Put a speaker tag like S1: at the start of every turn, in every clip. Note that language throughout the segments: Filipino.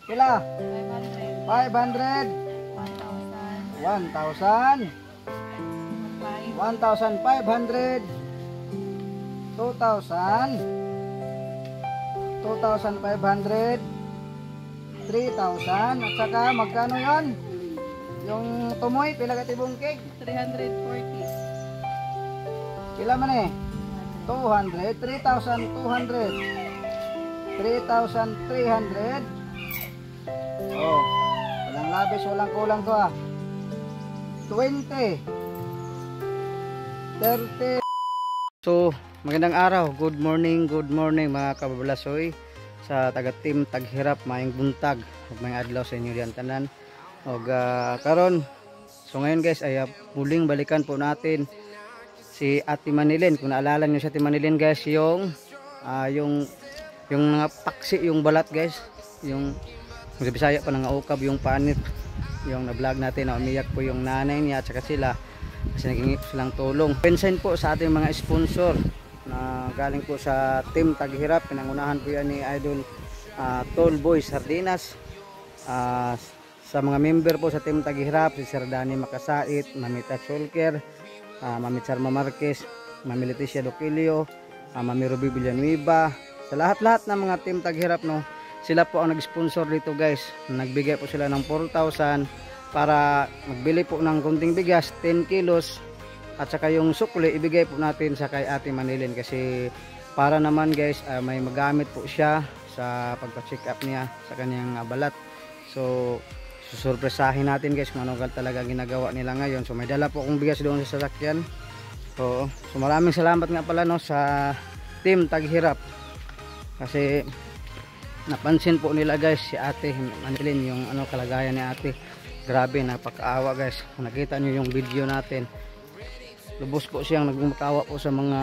S1: Pila?
S2: 500.
S1: 500.
S2: 1,000. 1,500. 2,000. 2,500. 3,000. At saka magkano yon? Yung tumoy, pila ka tibong cake?
S1: 340.
S2: Pila man eh? 200. 3,200. 3,300. Oh, walang labis, walang kulang to ah. 20. 30. So, magandang araw. Good morning mga kababalasoy sa taga-team Taghirap, maayong buntag ug maayong adlaw sa inyo diyan tanan. Og karon, so ngayon guys ay muling balikan po natin si Ate Manilin. Kung naalala niyo si Ate Manilin guys, yung mga paksi yung balat guys, yung sa Bisaya pa nangaukab yung panit, yung na-vlog natin na umiyak po yung nanay niya at saka sila kasi naghingi silang tulong. Pensen po sa ating mga sponsor na galing po sa Team Taghirap. Pinangunahan po yan ni Idol Tallboy Sardinas. Sa mga member po sa Team Taghirap, si Sir Danny Makasait, Mami Tatsulker, Mami Charma Marquez, Mami Leticia Doquilio, Mami Ruby Villanueva, sa lahat-lahat ng mga Team Taghirap, no, sila po ang nag-sponsor dito guys. Nagbigay po sila ng 4,000 para magbili po ng kunting bigas, 10 kilos, at saka yung sukli ibigay po natin sa kay Ate Manilin kasi para naman guys may magamit po siya sa pagpa-check up niya sa kanyang balat. So susurpresahin natin guys kung ano talaga ginagawa nila ngayon. So may dala po akong bigas doon sa sasakyan. So maraming salamat nga pala no sa Team Taghirap kasi napansin po nila guys si Ate Manilin yung kalagayan ni Ate. Grabe, napakaawa guys. Kung nakita nyo yung video natin, lubos po siyang nagmakawa po sa mga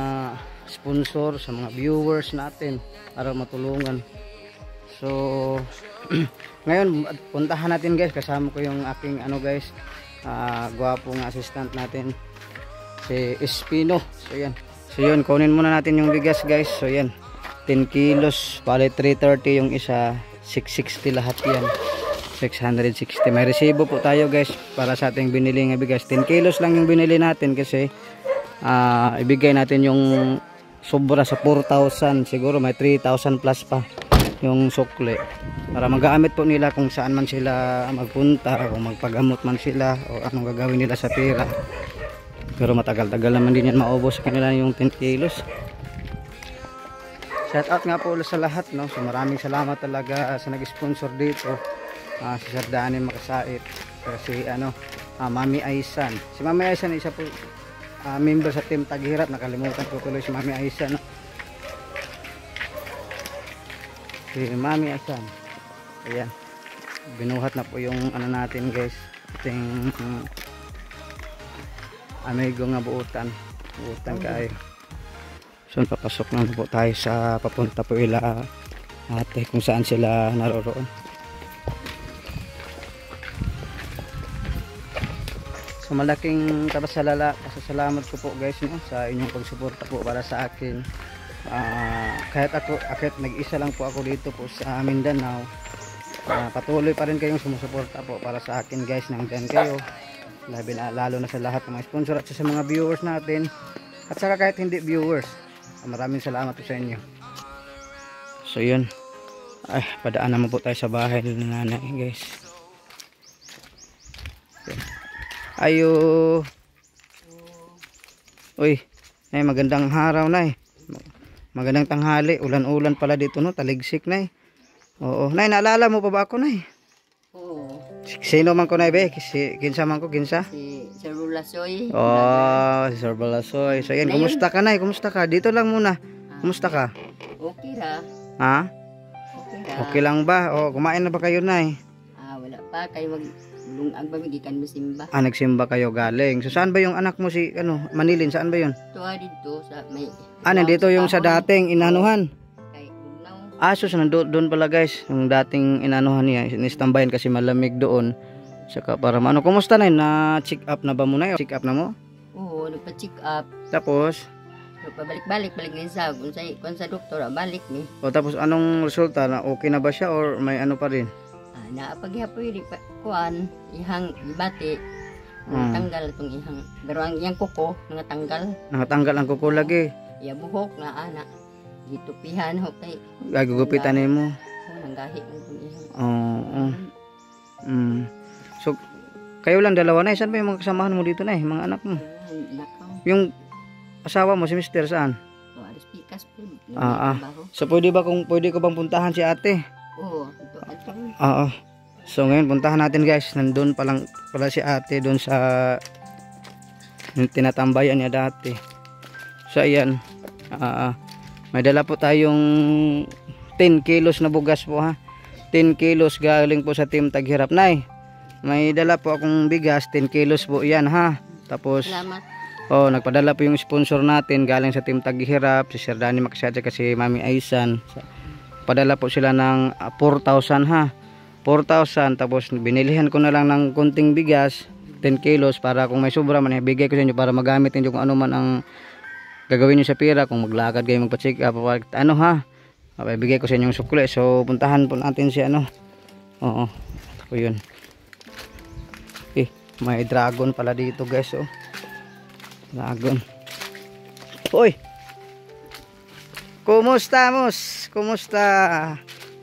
S2: sponsor, sa mga viewers natin para matulungan. So ngayon puntahan natin guys, kasama ko yung aking guys, gwapong assistant natin si Espino. So yan, so yun, kunin muna natin yung bigas guys. So yan, 10 kilos, bali 330 yung isa, 660 lahat yan, 660. May resibo po tayo guys para sa ating binili nga bigas. 10 kilos lang yung binili natin kasi ibigay natin yung sobra sa 4,000. Siguro may 3,000 plus pa yung sukli para magamit po nila kung saan man sila magpunta o magpagamot man sila o anong gagawin nila sa pera. Pero matagal-tagal naman din yan maubos sa kanila yung 10 kilos. Shout out nga po sa lahat, no? So maraming salamat talaga sa nag-sponsor dito. Si Sir Danny Makasait, si Mami Aisan. Si Mami Aisan isa po member sa Team Taghirap. Nakalimutan ko tuloy si Mami Aisan, no? Si Mami Aisan. Ayan. Binuhat na po yung natin guys. Ating amigo nga buutan. Buutan kayo. So papasok na po tayo sa papunta po ila ate kung saan sila naroroon. So malaking pasasalamat ko po guys, no, sa inyong pagsuporta po para sa akin. Kahit nag-isa lang po ako dito po sa Mindanao, patuloy pa rin kayong sumusuporta po para sa akin guys. Nandyan kayo, lalo na sa lahat ng mga sponsor at sa mga viewers natin, at saka kahit hindi viewers, maraming salamat po sa inyo. So yun, padaan naman po tayo sa bahay ng nanay guys. Ayo. Uy, magandang araw na magandang tanghali. Ulan-ulan pala dito, no, taligsik na. Oo, nay, naalala mo pa ba ako, nay?
S1: Oo.
S2: Sino man ko, nay, be? Kinsa man ko, kinsa?
S1: Si Sir Bulasoy.
S2: Oh, si Sir Bulasoy. So yan, kumusta ka, nay? Kumusta ka? Dito lang muna. Kumusta ka?
S1: Okay ra.
S2: Ha?
S1: Okay ra.
S2: Okay lang ba? O, kumain na ba kayo, nay?
S1: Wala pa. Kayo lungag ba magikan mo simba?
S2: Nagsimba kayo galing. So saan ba yung anak mo si Manilin? Saan ba yun?
S1: Tuwa dito sa may
S2: Nandito yung sa dating inanuhan.
S1: kay Bugnaw.
S2: So doon pala guys, yung dating inanuhan niya, inistambayan kasi malamig doon. Saka para kumusta na yun? Na-check up na ba mo na yun? Check up na mo?
S1: Oo, nagpa-check up.
S2: Tapos?
S1: Pabalik-balik ngayon sa kung sa doktor, balik ni.
S2: O tapos anong resulta? Na okay na ba siya or may pa rin?
S1: Naapagyapoy di pa kuan ihang ibati.
S2: Mm.
S1: Tanggal itong ihang. Pero ang iyang kuko tanggal.
S2: Nakatanggal ang kuko lagi.
S1: Iya buhok na ana. Gitupihan ho kay
S2: Gagugupitan nimo.
S1: nanggahi man itong ihang.
S2: Oo. So kayo lang dalawa na, saan ba yung mga kasamahan mo dito na mga anak mo?
S1: Nakaw.
S2: Yung asawa mo si Mister saan?
S1: Alas pikas po.
S2: So pwede ko bang puntahan si ate?
S1: Oo. Ito.
S2: Oo. So ngayon puntahan natin guys. Nandun pa lang pala si ate doon sa yung tinatambayan niya dati. So ayan. May dala po tayong 10 kilos na bugas po ha. 10 kilos galing po sa Team Taghirap. Nay, may dala po akong bigas. 10 kilos po yan ha. Tapos
S1: Salamat.
S2: nagpadala po yung sponsor natin galing sa Team Taghirap, si Sir Danny Makasate kasi Mami Aisan. Padala po sila ng 4,000 ha. 4,000 tapos binilihan ko na lang ng konting bigas, 10 kilos para kung may sobra man ibigay ko sa inyo para magamit niyo kung ano man ang gagawin niyo sa pera, kung maglakad kayo magpa-check up ano ha. Ibigay ko sa inyo yung sukle. So puntahan po natin si ano. Oo. So yun. May dragon pala dito guys oh. Dragon. Hoy. Kumusta mos? Kumusta?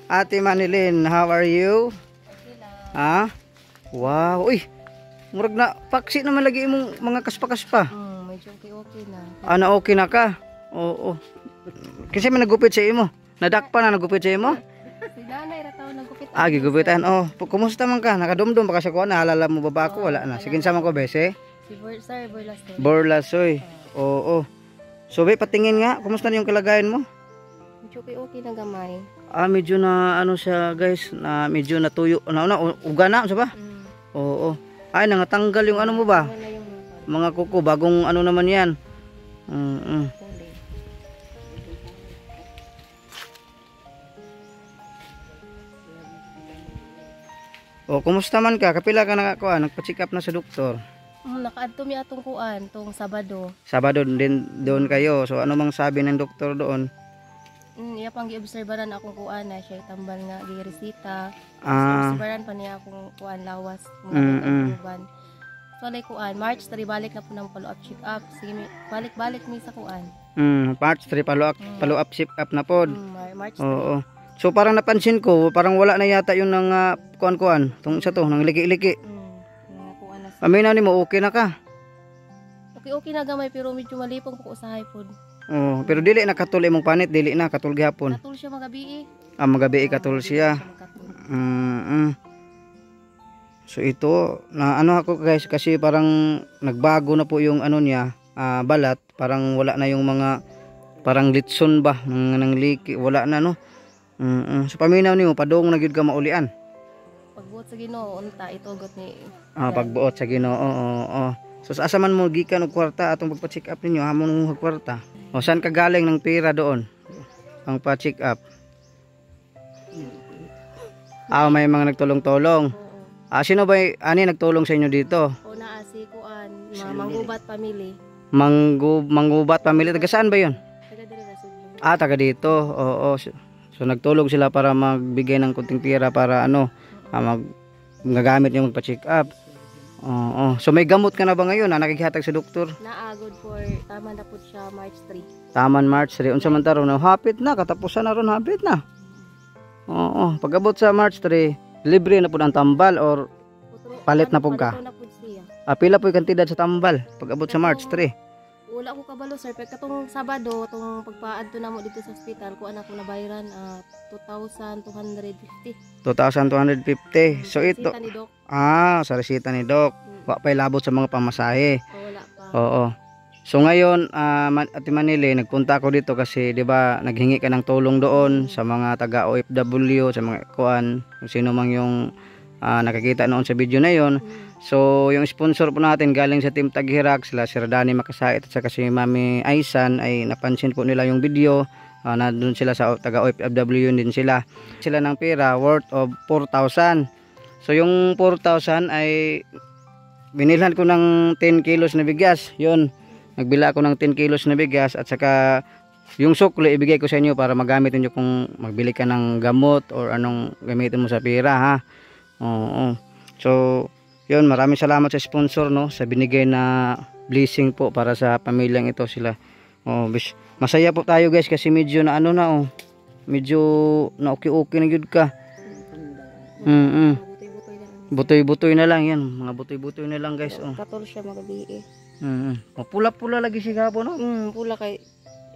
S2: Ate Manilin, how are you? Ha? Wow. Uy. Murag na paksi naman lagi imong mga kaspa-kaspa.
S1: Medyo okay na.
S2: Na okay na ka? Oo. Kasi may nagupit sa imo. Nadakpa na nagupit sa imo?
S1: Si nanay ra taw nagupit.
S2: Gigupitan. Kumusta man ka? Nakadumdum ba kasi ko na halala mo ba ako? Wala na. Sige sama ko bese.
S1: Si Sir Borlasoy.
S2: Borlasoy. Oo. So be patingin nga, kumusta na yung kalagayan mo?
S1: Medyo okay na gamay.
S2: Medyo na ano siya guys, na medyo natuyo. Uga na sa ba? Oo. Ay nangatanggal yung ano mo ba? Mga kuko, bagong ano naman 'yan. Kumusta man ka? Kapila ka nagpa-check up na sa doktor?
S3: Nakaadto mi atong kuan tong Sabado.
S2: Sabado din doon kayo. So ano mang sabi ng doktor doon?
S3: Iya pang giobserbaran akong kuan na siya tambal nga giresita. Obserbaran pa niya akong kuan lawas uban. So like kuan March 3 balik na po ng follow up check up. Sige balik mi sa kuan.
S2: March 3 follow up check up na pod.
S3: March 3.
S2: Oo. So parang napansin ko, parang wala na yata yung nang kuan-kuan, tong isa to, nang liki-liki.
S3: Kuan na.
S2: Paminaw nimo okay na ka?
S3: Okay na gamay pero medyo malipong po sa hipon.
S2: Pero dili na katul imong panit, dili na katul gihapon.
S3: Katul siya magabi.
S2: Magabi katul siya. So ito, na ano ako guys kasi parang nagbago na po yung ano niya, balat, parang wala na yung mga parang litson ba nang liki, wala na no. So paminaw nimo padung na gyud ka maulian.
S3: Pagbuot sa Ginoo unta itugot ni.
S2: Pagbuot sa Ginoo. Oo. So sa asa man mo gikan og kwarta atong pagpa-check up ninyo, hamon mo og kwarta. Saan ka galing ng pera doon? Ang pa-check up. May mga nagtulong-tulong. Sino ba ani nagtulong sa inyo dito?
S3: Naa si kuan, Manggubat family.
S2: Manggubat family, taga saan ba 'yon?
S3: Taga diri sa Sugbo.
S2: Taga dito. Oo. So nagtulong sila para magbigay ng kunting pera para magagamit yung magpa-check up. Oo. So may gamot ka na ba ngayon na nakikihatag sa doktor?
S3: Good for tama na po siya March 3.
S2: Taman March 3. Unsa man taro na hapit na katapusan na ron hapit na. Oo. Pag-abot sa March 3, libre na pud ang tambal or palit na pud ka. Pila po kantidad sa tambal pag-abot sa March 3?
S3: Wala ko kabalo sir, pero katong Sabado, tong pagpaadto na mo dito sa ospital, ko anak ko na bayaran 2,250.
S2: 2,250. So ito.
S3: Resita ni Doc.
S2: Sa resita ni Doc. Wa pay labot sa mga pamasahe.
S3: Wala pa.
S2: Oo. So ngayon, Ate Manili, nagpunta ako dito kasi 'di ba, naghingi ka ng tulong doon sa mga taga OFW, sa mga kuan, kung sino mang yung nakakita noon sa video na 'yon. So, yung sponsor po natin galing sa Team Taghirap, sila Sir Danny Makasait at saka si Mami Aisan ay napansin po nila yung video. Nandun sila sa taga OFW din sila. Sila ng pera worth of 4,000. So, yung 4,000 ay binilhan ko ng 10 kilos na bigas. Yun, nagbila ako ng 10 kilos na bigas at saka yung sukli ibigay ko sa inyo para magamit niyo kung magbili ka ng gamot or anong gamitin mo sa pera ha. Oo. So, yun, maraming salamat sa sponsor, no, sa binigay na blessing po para sa pamilyang ito sila. Oh, masaya po tayo guys kasi medyo na ano na oh. Medyo na okay-okay na gyud ka. Butoy-butoy na lang yan. Mga butoy-butoy na lang guys. Oh.
S3: Katol siya magabi eh.
S2: Pula-pula lagi si gapo no.
S3: Pula kay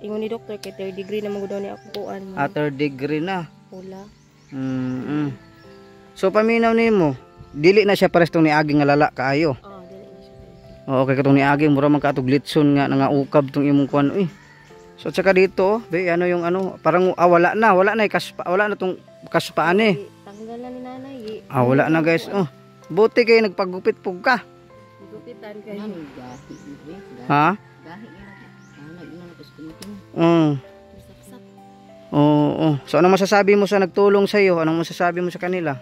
S3: ingon ni doktor kay 3rd degree na magud daw ni ako kuan.
S2: 3rd degree na.
S3: Pula.
S2: So paminaw nimo, dili na siya pares tong niaging nga lala kaayo.
S3: Dili na siya.
S2: Okay katong niaging mura man katog litson nga nangaukab tong imong kuan uy. So tsaka dito, be ano yung ano, parang wala na wala na tong kaspaan eh.
S3: Tanggalan ni nanay.
S2: Wala na guys. Oh. Buti kay nagpagupit pug ka.
S3: Gupitan kay.
S2: Ha?
S3: Saksak.
S2: Oo. So anong masasabi mo sa nagtulong sa iyo? Anong masasabi mo sa kanila?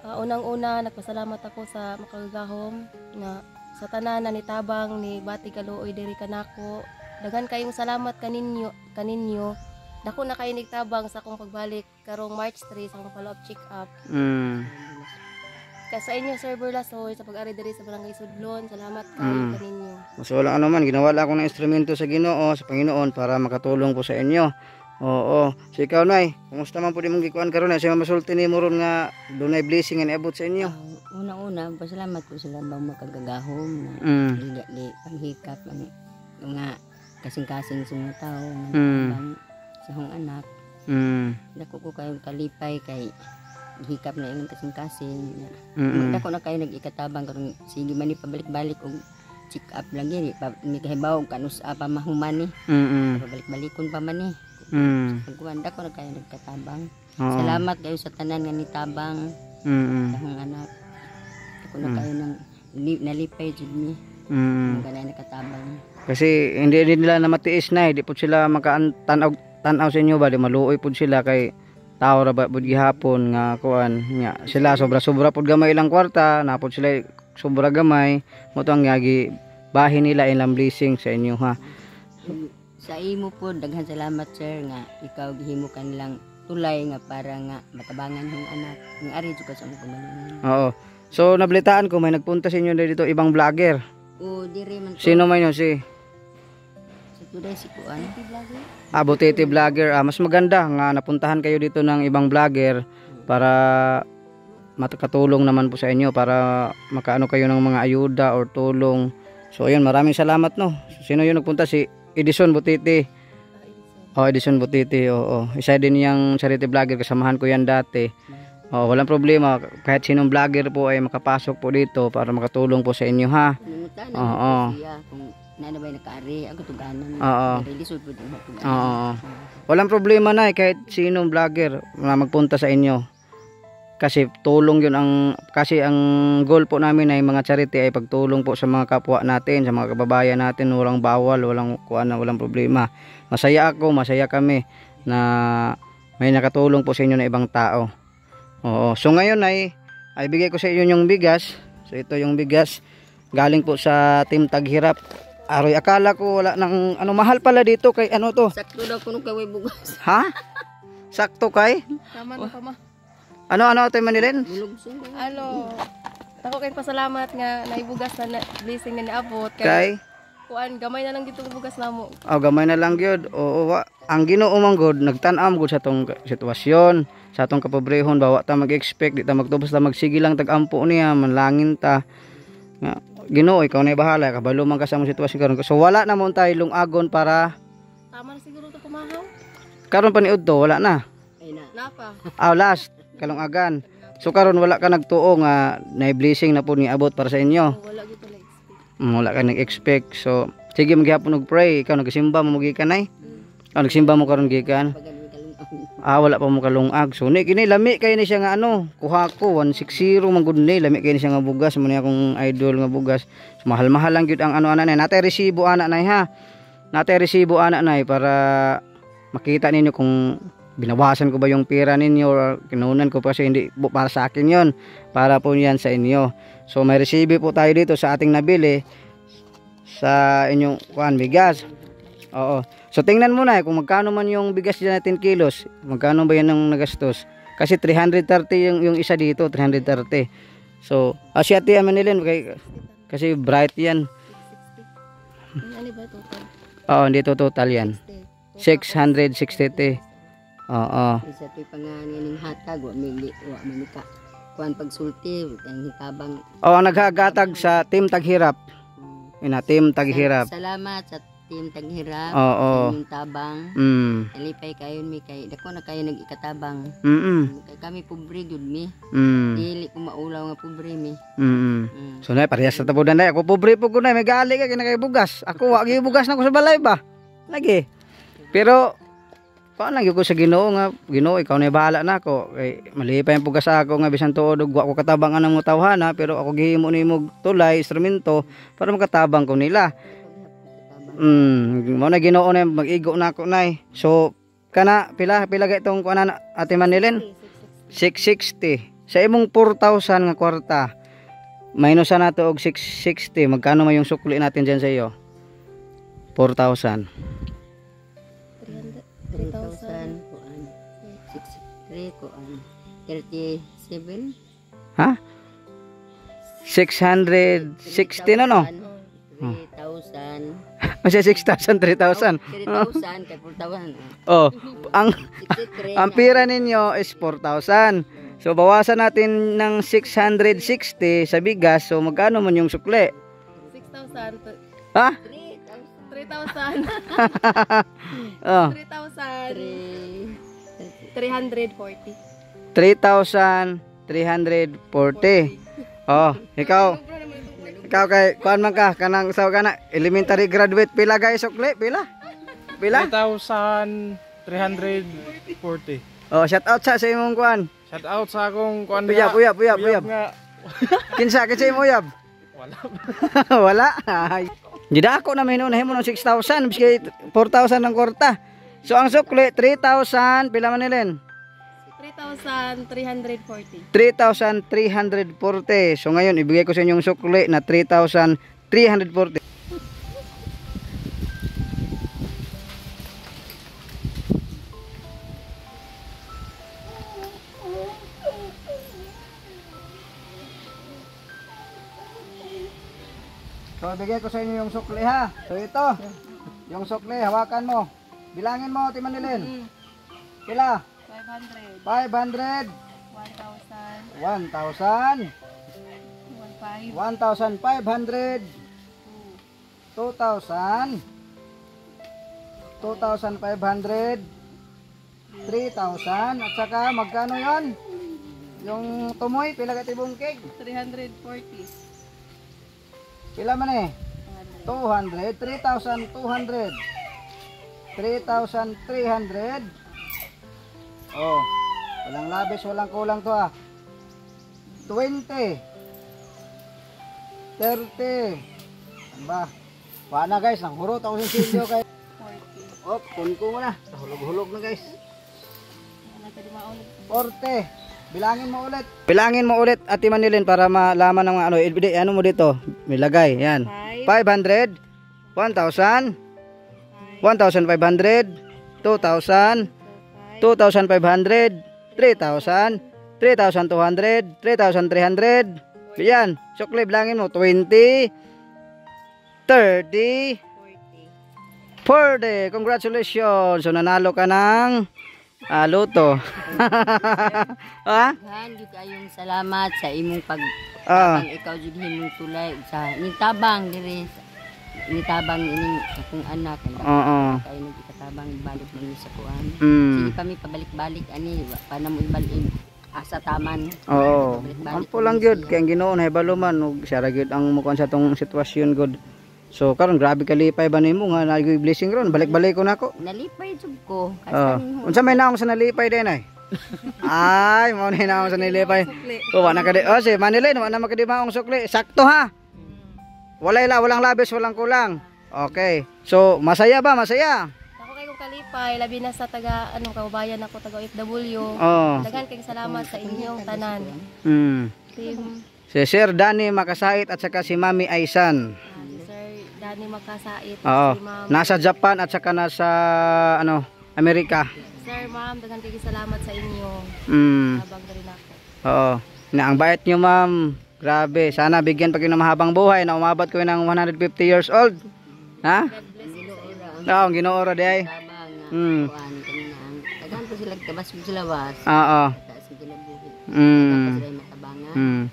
S3: Unang-una nagpasalamat ako sa makagahom na sa tanan na nitabang ni Bati Kaluoy diri kanako. Daghan kayong salamat kaninyo. Dako na kayo nigtabang sa akong pagbalik karong March 3 sa akong follow-up check-up. Sa inyo Sir Burlasoy sa pag-ari diri sa Barangay Sudlon. Salamat kayo kaninyo.
S2: So wala ano man, ginawala ako ng instrumento sa Ginoo, sa Panginoon para makatulong po sa inyo. Oo. So ikaw nay, kumusta man po di mong gikuan karon na siya masulti nimo ron nga dunay blessing nga niabot sa inyo?
S1: Una-una, pasalamat ko sila bang makagagahom na di panghikap nga kasing-kasing sa mga tao bang sa akong anak. Dako ko kayo kalipay kay hikap na ingon kasing-kasing. Dako na kayo nag-ikatabang karon sige man ni pabalik-balik og check up lang gini ni kahibaw kanus pa mahuman ni. Pabalik-balikon pa man ni. Pagkuwanda ko na kayo nagkatabang. Salamat kayo sa tanan nga nitabang sa akong anak. Ako na kayo nang nalipay jud mi. Ganay nakatabang.
S2: Kasi hindi nila na matiis na, di po sila makatanaw sa inyo ba, di maluoy po sila kay tao ra ba pud gihapon nga kuan nya sila sobra-sobra pud gamay ilang kwarta, napod sila sobra gamay, mo to ang yagi bahin nila ilang blessing sa inyo ha.
S1: Sa imo po daghan salamat sir nga ikaw gihimo kanilang tulay nga para nga matabangan ng anak ng ari jud ka sa among pamalingon.
S2: Oo. So nabalitaan ko may nagpunta sa inyo dito ibang vlogger.
S1: Diri man.
S2: Sino man yun si?
S1: Today si Kuan.
S2: Butiti vlogger. Mas maganda nga napuntahan kayo dito ng ibang vlogger para makatulong naman po sa inyo para makaano kayo ng mga ayuda or tulong. So ayun, maraming salamat no. Sino yung nagpunta? Si Edison Butiti. Edison Butiti. Oo. Isa din yung charity vlogger, kasamahan ko yan dati. Walang problema kahit sinong vlogger po ay makapasok po dito para makatulong po sa inyo ha. Oo.
S1: Kung nanabay nakaari ako tuganan. Relisod po din
S2: tuganan. Walang problema na kahit sinong vlogger na magpunta sa inyo. Kasi tulong yun ang goal po namin ay mga charity ay pagtulong po sa mga kapwa natin, sa mga kababayan natin, walang bawal, walang problema. Masaya ako, masaya kami na may nakatulong po sa inyo na ibang tao. So ngayon ay bigay ko sa inyo yung bigas. So ito yung bigas galing po sa Team Taghirap. Aroy, akala ko wala nang mahal pala dito kay ano to.
S1: Sakto daw kuno kay way bugas.
S2: Ha? Sakto kay?
S3: Tama na pa ma.
S2: Ano ito Manilin?
S3: Ako kay pasalamat nga naibugas na blessing na niabot
S2: kay
S3: kuan gamay na lang dito bugas namo.
S2: Gamay na lang gyud. Ang Ginoo man gud nagtan-am gud sa tong sitwasyon, sa atong kapobrehon, bawa ta mag-expect di ta magtubos ta magsige lang tag-ampo niya, manlangin ta. Nga Ginoo ikaw na bahala, kabalo man ka sa among sitwasyon karon. So wala na mo tayo lungagon para
S3: tama na siguro to kumahaw.
S2: Karon pa ni udto wala na.
S1: Ay na
S3: pa.
S2: Last kalungagan. So karon wala ka nagtuo nga na blessing na po ni abot para sa inyo.
S3: Wala gyud ta expect.
S2: Wala ka nag-expect. So sige maghapon og pray, ikaw nagsimba mo gikan ay. Nagsimba mo karon gikan. Wala pa mo kalungag. So ni kini lami kay ni siya nga kuha ko 160 man gud ni lami kay ni siya nga bugas mo ni akong idol nga bugas. So, mahal-mahal lang gyud ang ana nay. Natay resibo ana nay ha. Natay resibo ana nay para makita ninyo kung binawasan ko ba yung pera ninyo or kinunan ko pa kasi hindi po para sa akin yon, para po yan sa inyo. So may resibo po tayo dito sa ating nabili sa inyong bigas. So tingnan mo na kung magkano man yung bigas dyan na 10 kilos, magkano ba yan ang nagastos. Kasi 330 yung isa dito, 330. So, si Ate Manilin kasi bright yan.
S3: 660. Ano ba total?
S2: Oo, dito total yan. 660. Oo.
S1: Isa ti panganing hatag wa manika. Kuan pagsulti ang hitabang.
S2: Oo, naghagatag sa Team Taghirap. Ina Team Taghirap.
S1: Salamat sa Team Taghirap.
S2: Oo.
S1: Sa inyong tabang. Alipay kayo mi kay dako na kayo nag-ikatabang. Kay kami pobre gud mi. Dili ko maulaw nga pobre mi.
S2: So na parehas sa tabudan na ako pobre po ko na may gali ka kay bugas. Ako wa gyud bugas na ko sa balay ba. Lagi. Pero paano gyud ko sa Ginoo nga Ginoo ikaw na bahala na ako kay malipay ang pugas ako nga bisan tuod wa ko katabangan ng tawhana pero ako gihimo nimo tulay instrumento para makatabang ko nila. Mo na Ginoo na mag-igo na ako nay. So kana pila gay tong kuan na Ate Manilin? 660. Sa imong 4,000 nga kwarta. Minus na to og 660. Magkano may yung sukli natin diyan sa iyo? 4,000.
S1: 3,000 kuan. 63 kuan. 37.
S2: Ha? 660 na no?
S1: 3,000.
S2: Masya 6,000, 3,000.
S1: 3,000 kay 4,000.
S2: Oh, ang
S1: 63
S2: ang pira ninyo is 4,000. So bawasan natin ng 660 sa bigas. So magkano man yung sukli?
S3: 6,000.
S2: Ha?
S3: 3,000.
S2: Oh,
S3: 3,340.
S2: 3,340. Oh, ikaw kay kuan man ka kanang saw kana elementary graduate pila guys sukli pila? Pila?
S4: 3,340.
S2: Oh, shout out sa imong kuan.
S4: Shout out sa akong kuan
S2: Uyab.
S4: nga.
S2: Kinsa imong uyab?
S4: Wala.
S2: Wala. Ay. Di na ako na hinunahin mo ng 6,000 biski 4,000 ng kwarta. So ang sukli 3,000 pila man nilin?
S3: 3,340.
S2: 3,340. So ngayon ibigay ko sa inyong sukli na 3,340. So ibigay ko sa inyo yung sukli ha. So ito, yung sukli hawakan mo. Bilangin mo Ate Manilin. Pila?
S3: 500.
S2: 500.
S3: 1,000.
S2: 1,000. 1,500. 2,000. 2,500. 3,000. At saka magkano yon? Yung tumoy, pila ka tibungkig?
S3: 340.
S2: Pila man eh? 200. 3,200. 3,300. Oh, walang labis, walang kulang to ah. 20. 30. Ano ba? Paano guys, nang hurot ako sa silyo kay
S3: 40.
S2: oh, kun ko muna. Hulog-hulog na guys. 40. Bilangin mo ulit. Bilangin mo ulit Ate Manilin para malaman ng ano, ano mo dito. May lagay, yan. 500, 1,000, 1,500, 2,000, 2,500, 3,000, 3,200, 3,300. Yan, sukli bilangin mo 20, 30, 40. Congratulations. So nanalo ka ng luto. Ha?
S1: Ghan gyud kayong salamat sa imong pag ikaw jud himong tulay sa nitabang diri nitabang ining akong anak. Kayo nagikatabang balik man sa kuan. Sige kami pabalik-balik ani pa na mo ibalin asa taman.
S2: Oo. Ampo lang gyud kay ang Ginoo nahibalo man ug siya ra gyud ang mukuan sa tong sitwasyon gud. So karon grabe kalipay ba nimo nga nagoy blessing ron balik-balik ko nako.
S1: Nalipay jud ko.
S2: Unsa may naong sa nalipay din ay? Ay, mo ni naong sa nalipay. O wa na kadi. O si Manilin, wa na makadi maong sukli. Sakto ha. Walang labis, walang kulang. Okay. So masaya ba? Masaya.
S3: Ako kay kong kalipay, labi na sa taga anong kaubayan ako taga OFW. Daghan kayong salamat sa inyong tanan. Team
S2: Si Sir Danny Makasait at saka si Mami Aisan.
S3: Dani Makasait.
S2: Oo.
S3: Si Ma'am.
S2: Nasa Japan at saka nasa Amerika.
S3: Sir, ma'am, daghan kayo salamat sa inyo. Habang na rin ako.
S2: Oo. Na ang bait nyo, ma'am. Grabe. Sana bigyan pa kayo ng mahabang buhay na umabot ko ng 150 years old. Ha?
S3: God bless you, sir.
S2: Oo, ang Ginoo di ay.
S1: Tabang nga
S2: Mm.
S1: kuan kanina ang tagaan po sila kabas po sila was.
S2: Oo.
S1: Taas ang kinabuhi.
S2: Mm.
S1: Tapos sila matabangan.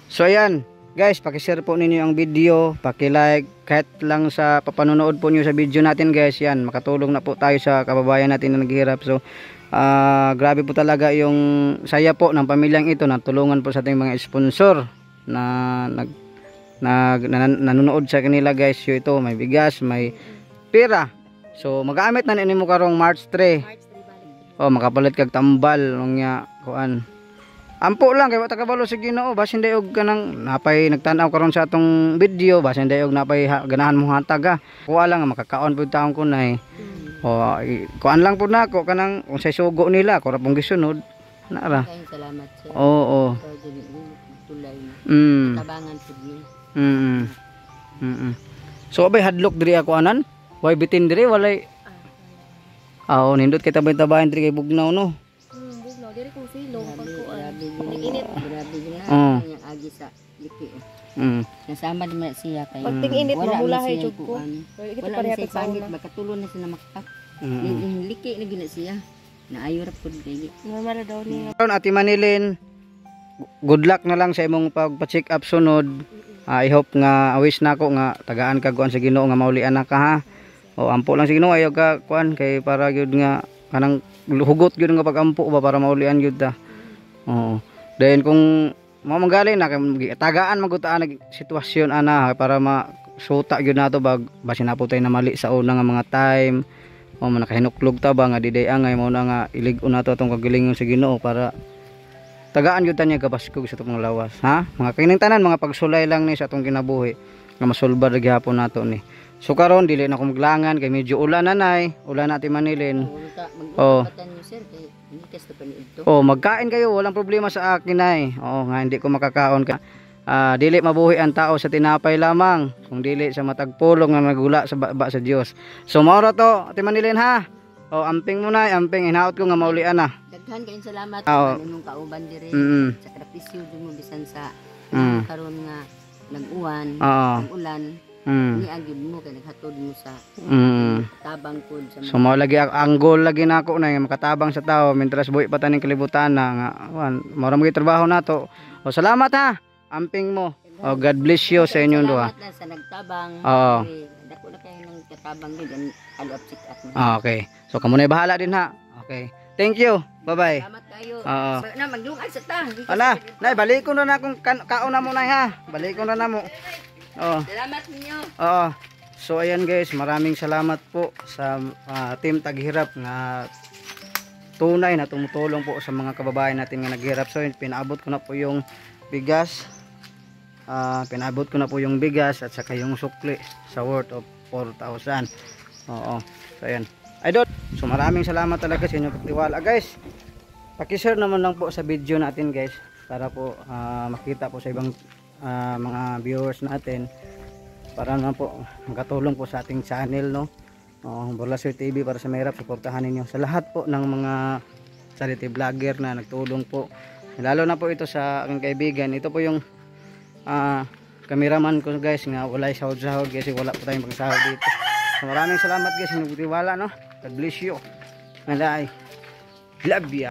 S2: So ayan, guys, paki-share po ninyo ang video, paki-like, kahit lang sa papanonood po niyo sa video natin, guys. Yan, makatulong na po tayo sa kababayan natin na naghihirap. So grabe po talaga yung saya po ng pamilyang ito na tulungan po sa ating mga sponsor na nanonood sa kanila, guys. So ito, may bigas, may pera. So magamit na nimo karong March 3.
S3: March 3 balik.
S2: Makapalit kag tambal nung nya kuan. Ampo lang kay wata kabalo sa Ginoo, basin dayog kanang napay nagtan-aw karon sa atong video, basin dayog napay ganahan mo hatag ha. Kuha lang makakaon pud taong kunay. Kuan lang pud nako kanang kung sa sugo nila, kura pong gisunod. Nara.
S1: Kayong salamat sir.
S2: Oo.
S1: So dili tulay na.
S2: Mm.
S1: Tabangan pud ni.
S2: So abay hadlok diri ako anan. Way bitin diri walay. Nindot kay tabay-tabayan diri kay bugnaw no.
S3: Bugnaw, diri kong silong pagkuan.
S1: Grabe
S3: Init.
S1: Grabe yun na.
S2: Oo.
S1: Yung agi sa liki.
S2: Nasama
S1: Nasama din siya kay.
S3: Pag ting-init,
S1: Wala
S3: mamulahay
S1: man siya
S3: jud ko.
S1: kuan.
S3: Pero ito
S1: Wala
S3: pa
S1: na
S3: rin
S1: siya
S3: sa
S1: pangit
S3: una.
S1: makatulon na siya makak. Yung liki na gina siya. Naayo ra pud kay.
S3: Normal daw niya.
S2: Karon Ate Manilin, good luck na lang sa imong pagpa-check up sunod. I hope nga wish nako nga tagaan ka kuan sa Ginoo nga maulian na ka ha. Ampo lang sa Ginoo ayo ka kuan kay para gyud nga kanang hugot gyud nga pag-ampo ba para maulian gyud ta. Then kung mao manggaling na kay tagaan magutaan nag sitwasyon ana para masuta gyud nato basin na po tay na mali sa una nga mga time. Nakahinuklog ta ba nga diday angay mo na nga ilig-on nato atong kagalingon sa Ginoo para tagaan gyud ta niya kabaskog sa atong lawas ha. Mga kining tanan mga pagsulay lang ni sa atong kinabuhi nga masulbar gyapon nato ni. So karon dili na ko maglangan kay medyo ulan na nay, ulan na Ate Manilin.
S1: Magpapatan niyo sir kay hindi kas pa ni ito.
S2: Magkain kayo, walang problema sa akin nay. Nga hindi ko makakaon ka. Dili mabuhi ang tao sa tinapay lamang, kung dili sa matagpulong nga nagula sa baba sa Dios. So mao ra to Ate Manilin ha. Amping mo na, amping hinaot ko nga maulian na.
S1: Daghan kayong salamat
S2: Oo.
S1: sa imong kauban diri. Sa sakripisyo mo bisan sa karon nga nag-uwan, nag-ulan. Ni agib mo kay naghatod mo sa tabang pud sa
S2: So mao lagi ang goal lagi nako na nga makatabang sa tao mentras buhi pa taning kalibutan na nga mao ra mo trabaho nato. Salamat ha. Amping mo. God bless you sa inyong duha.
S1: Salamat na sa nagtabang. Dako na kayo ng katabang din alop sit at mo.
S2: Okay. So kamo na bahala din ha. Okay. Thank you. Bye-bye.
S1: Salamat kayo.
S2: Oo.
S1: Na magdungag sa ta.
S2: Ala, nay balik ko na akong kaon na mo nay ha. Balik ko na mo.
S1: Salamat ninyo.
S2: So ayan guys, maraming salamat po sa team Taghirap nga tunay na tumutulong po sa mga kababayan natin nga naghirap. So pinaabot ko na po yung bigas. Pinaabot ko na po yung bigas at saka yung sukli sa worth of 4,000. So ayan. Idol, so maraming salamat talaga sa inyong pagtiwala guys. Paki-share naman lang po sa video natin guys para po makita po sa ibang mga viewers natin para naman po makatulong po sa ating channel no. Burlasir TV para sa mahirap, suportahan ninyo sa lahat po ng mga charity vlogger na nagtulong po, lalo na po ito sa aking kaibigan. Ito po yung cameraman ko guys nga wala sahod kasi wala po tayong pagsahod dito. So maraming salamat guys sa nagtiwala no. God bless you. Malay. Love ya.